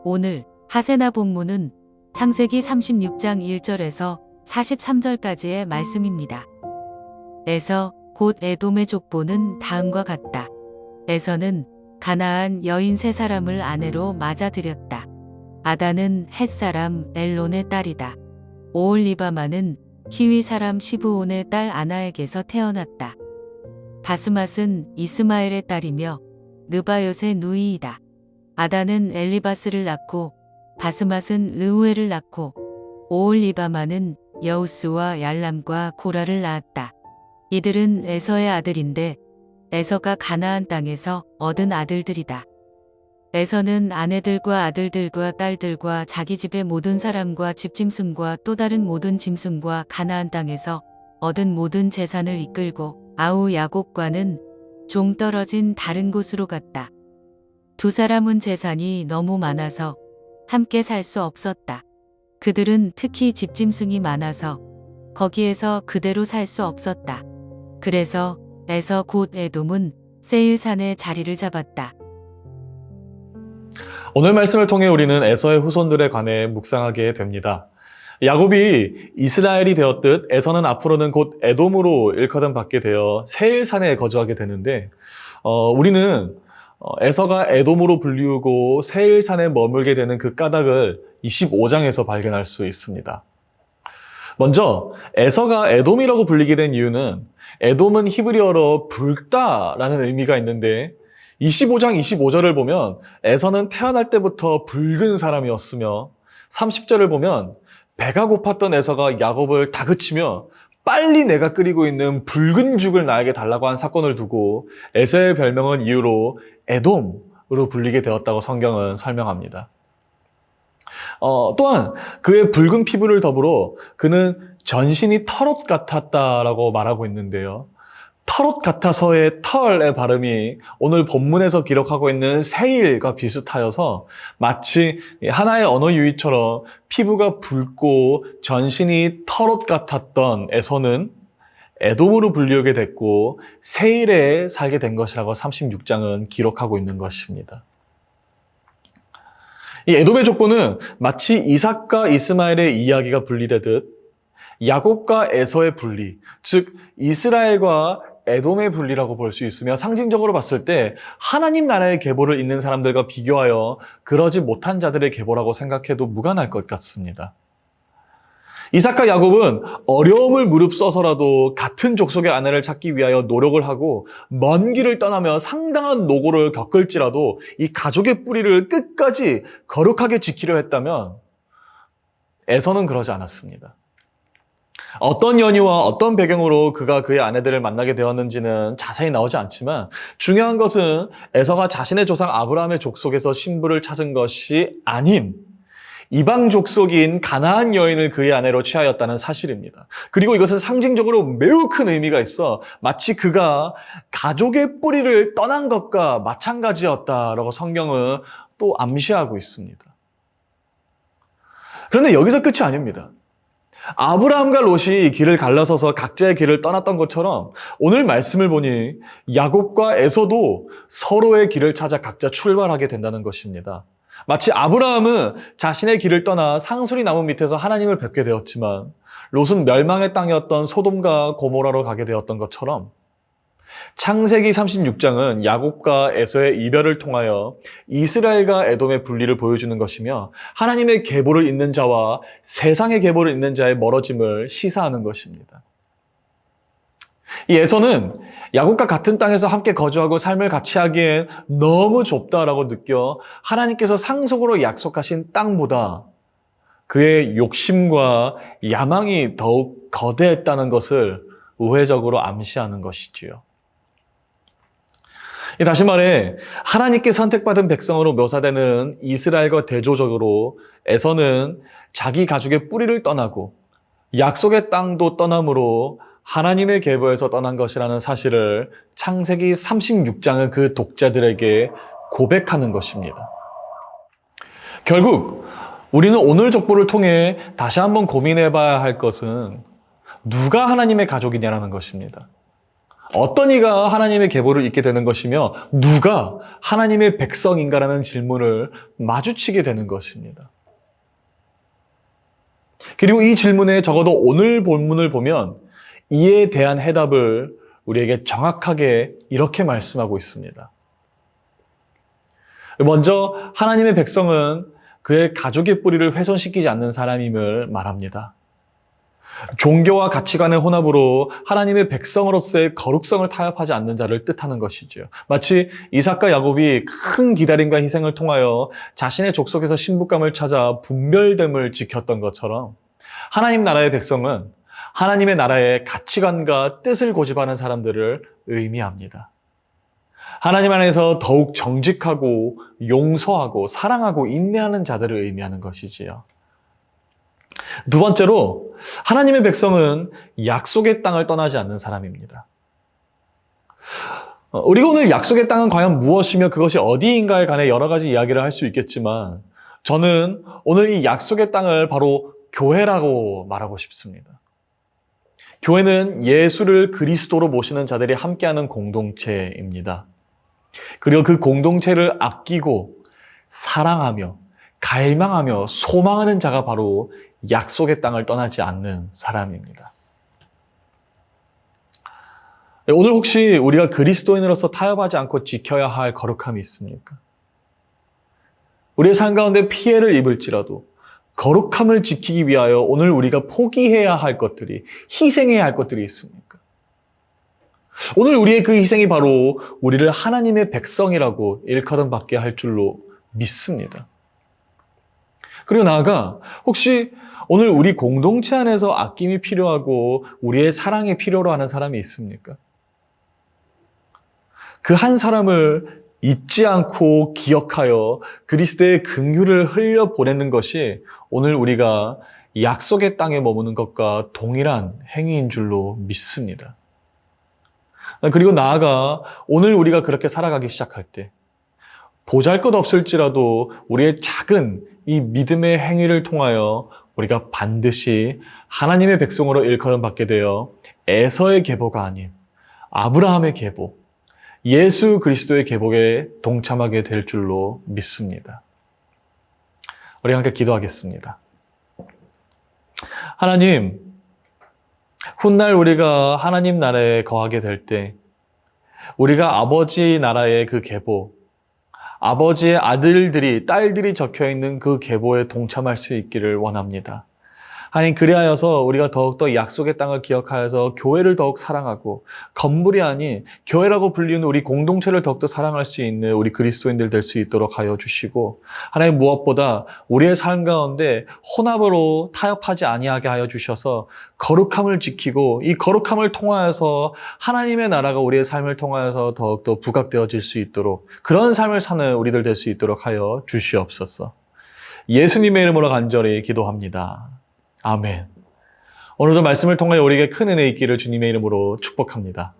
오늘 하세나 본문은 창세기 36장 1절에서 43절까지의 말씀입니다. 에서 곧 에돔의 족보는 다음과 같다. 에서는 가나안 여인 세 사람을 아내로 맞아들였다. 아다는 헷 사람 엘론의 딸이다. 오홀리바마는 히위 사람 시브온의 딸 아나에게서 태어났다. 바스맛은 이스마엘의 딸이며 느바요의 누이이다. 아다는 엘리바스를 낳고 바스맛은 르우엘을 낳고 오홀리바마는 여우스와 얄람과 고라를 낳았다. 이들은 에서의 아들인데 에서가 가나안 땅에서 얻은 아들들이다. 에서는 아내들과 아들들과 딸들과 자기 집의 모든 사람과 집짐승과 또 다른 모든 짐승과 가나안 땅에서 얻은 모든 재산을 이끌고 아우 야곱과는 종 떨어진 다른 곳으로 갔다. 두 사람은 재산이 너무 많아서 함께 살 수 없었다. 그들은 특히 집짐승이 많아서 거기에서 그대로 살 수 없었다. 그래서 에서 곧 에돔은 세일산에 자리를 잡았다. 오늘 말씀을 통해 우리는 에서의 후손들에 관해 묵상하게 됩니다. 야곱이 이스라엘이 되었듯 에서는 앞으로는 곧 에돔으로 일컬음 받게 되어 세일산에 거주하게 되는데 우리는 에서가 에돔으로 불리우고 세일산에 머물게 되는 그 까닭을 25장에서 발견할 수 있습니다. 먼저 에서가 에돔이라고 불리게 된 이유는 에돔은 히브리어로 붉다라는 의미가 있는데 25장 25절을 보면 에서는 태어날 때부터 붉은 사람이었으며 30절을 보면 배가 고팠던 에서가 야곱을 다그치며 빨리 내가 끓이고 있는 붉은 죽을 나에게 달라고 한 사건을 두고 에서의 별명은 이후로 에돔으로 불리게 되었다고 성경은 설명합니다. 또한 그의 붉은 피부를 더불어 그는 전신이 털옷 같았다라고 말하고 있는데요. 털옷 같아서의 털의 발음이 오늘 본문에서 기록하고 있는 세일과 비슷하여서 마치 하나의 언어 유희처럼 피부가 붉고 전신이 털옷 같았던 에서는 에돔으로 불리우게 됐고 세일에 살게 된 것이라고 36장은 기록하고 있는 것입니다. 이 에돔의 족보는 마치 이삭과 이스마엘의 이야기가 분리되듯 야곱과 에서의 분리, 즉 이스라엘과 에돔의 분리라고 볼 수 있으며 상징적으로 봤을 때 하나님 나라의 계보를 잇는 사람들과 비교하여 그러지 못한 자들의 계보라고 생각해도 무관할 것 같습니다. 이삭과 야곱은 어려움을 무릅써서라도 같은 족속의 아내를 찾기 위하여 노력을 하고 먼 길을 떠나며 상당한 노고를 겪을지라도 이 가족의 뿌리를 끝까지 거룩하게 지키려 했다면 에서는 그러지 않았습니다. 어떤 연유와 어떤 배경으로 그가 그의 아내들을 만나게 되었는지는 자세히 나오지 않지만 중요한 것은 에서가 자신의 조상 아브라함의 족속에서 신부를 찾은 것이 아닌 이방 족속인 가나안 여인을 그의 아내로 취하였다는 사실입니다. 그리고 이것은 상징적으로 매우 큰 의미가 있어 마치 그가 가족의 뿌리를 떠난 것과 마찬가지였다라고 성경은 또 암시하고 있습니다. 그런데 여기서 끝이 아닙니다. 아브라함과 롯이 길을 갈라서서 각자의 길을 떠났던 것처럼 오늘 말씀을 보니 야곱과 에서도 서로의 길을 찾아 각자 출발하게 된다는 것입니다. 마치 아브라함은 자신의 길을 떠나 상수리 나무 밑에서 하나님을 뵙게 되었지만 롯은 멸망의 땅이었던 소돔과 고모라로 가게 되었던 것처럼 창세기 36장은 야곱과 에서의 이별을 통하여 이스라엘과 에돔의 분리를 보여주는 것이며 하나님의 계보를 잇는 자와 세상의 계보를 잇는 자의 멀어짐을 시사하는 것입니다. 이 에서는 야곱과 같은 땅에서 함께 거주하고 삶을 같이 하기엔 너무 좁다라고 느껴 하나님께서 상속으로 약속하신 땅보다 그의 욕심과 야망이 더욱 거대했다는 것을 우회적으로 암시하는 것이지요. 다시 말해 하나님께 선택받은 백성으로 묘사되는 이스라엘과 대조적으로 에서는 자기 가족의 뿌리를 떠나고 약속의 땅도 떠남으로 하나님의 계보에서 떠난 것이라는 사실을 창세기 36장은 그 독자들에게 고백하는 것입니다. 결국 우리는 오늘 족보를 통해 다시 한번 고민해 봐야 할 것은 누가 하나님의 가족이냐라는 것입니다. 어떤 이가 하나님의 계보를 잇게 되는 것이며 누가 하나님의 백성인가라는 질문을 마주치게 되는 것입니다. 그리고 이 질문에 적어도 오늘 본문을 보면 이에 대한 해답을 우리에게 정확하게 이렇게 말씀하고 있습니다. 먼저 하나님의 백성은 그의 가족의 뿌리를 훼손시키지 않는 사람임을 말합니다. 종교와 가치관의 혼합으로 하나님의 백성으로서의 거룩성을 타협하지 않는 자를 뜻하는 것이죠. 마치 이삭과 야곱이 큰 기다림과 희생을 통하여 자신의 족속에서 신부감을 찾아 분별됨을 지켰던 것처럼 하나님 나라의 백성은 하나님의 나라의 가치관과 뜻을 고집하는 사람들을 의미합니다. 하나님 안에서 더욱 정직하고 용서하고 사랑하고 인내하는 자들을 의미하는 것이지요. 두 번째로 하나님의 백성은 약속의 땅을 떠나지 않는 사람입니다. 우리가 오늘 약속의 땅은 과연 무엇이며 그것이 어디인가에 관해 여러 가지 이야기를 할 수 있겠지만 저는 오늘 이 약속의 땅을 바로 교회라고 말하고 싶습니다. 교회는 예수를 그리스도로 모시는 자들이 함께하는 공동체입니다. 그리고 그 공동체를 아끼고 사랑하며 갈망하며 소망하는 자가 바로 약속의 땅을 떠나지 않는 사람입니다. 오늘 혹시 우리가 그리스도인으로서 타협하지 않고 지켜야 할 거룩함이 있습니까? 우리의 삶 가운데 피해를 입을지라도 거룩함을 지키기 위하여 오늘 우리가 포기해야 할 것들이, 희생해야 할 것들이 있습니까? 오늘 우리의 그 희생이 바로 우리를 하나님의 백성이라고 일컬음 받게 할 줄로 믿습니다. 그리고 나아가 혹시 오늘 우리 공동체 안에서 아낌이 필요하고 우리의 사랑이 필요로 하는 사람이 있습니까? 그 한 사람을 잊지 않고 기억하여 그리스도의 긍휼을 흘려보내는 것이 오늘 우리가 약속의 땅에 머무는 것과 동일한 행위인 줄로 믿습니다. 그리고 나아가 오늘 우리가 그렇게 살아가기 시작할 때 보잘것없을지라도 우리의 작은 이 믿음의 행위를 통하여 우리가 반드시 하나님의 백성으로 일컬음 받게 되어 에서의 계보가 아닌 아브라함의 계보, 예수 그리스도의 계보에 동참하게 될 줄로 믿습니다. 우리 함께 기도하겠습니다. 하나님, 훗날 우리가 하나님 나라에 거하게 될 때 우리가 아버지 나라의 그 계보, 아버지의 아들들이, 딸들이 적혀있는 그 계보에 동참할 수 있기를 원합니다. 하나님, 그리하여서 우리가 더욱더 약속의 땅을 기억하여서 교회를 더욱 사랑하고 건물이 아닌 교회라고 불리는 우리 공동체를 더욱더 사랑할 수 있는 우리 그리스도인들 될 수 있도록 하여 주시고, 하나님 무엇보다 우리의 삶 가운데 혼합으로 타협하지 아니하게 하여 주셔서 거룩함을 지키고 이 거룩함을 통하여서 하나님의 나라가 우리의 삶을 통하여서 더욱더 부각되어질 수 있도록 그런 삶을 사는 우리들 될 수 있도록 하여 주시옵소서. 예수님의 이름으로 간절히 기도합니다. 아멘. 오늘도 말씀을 통하여 우리에게 큰 은혜 있기를 주님의 이름으로 축복합니다.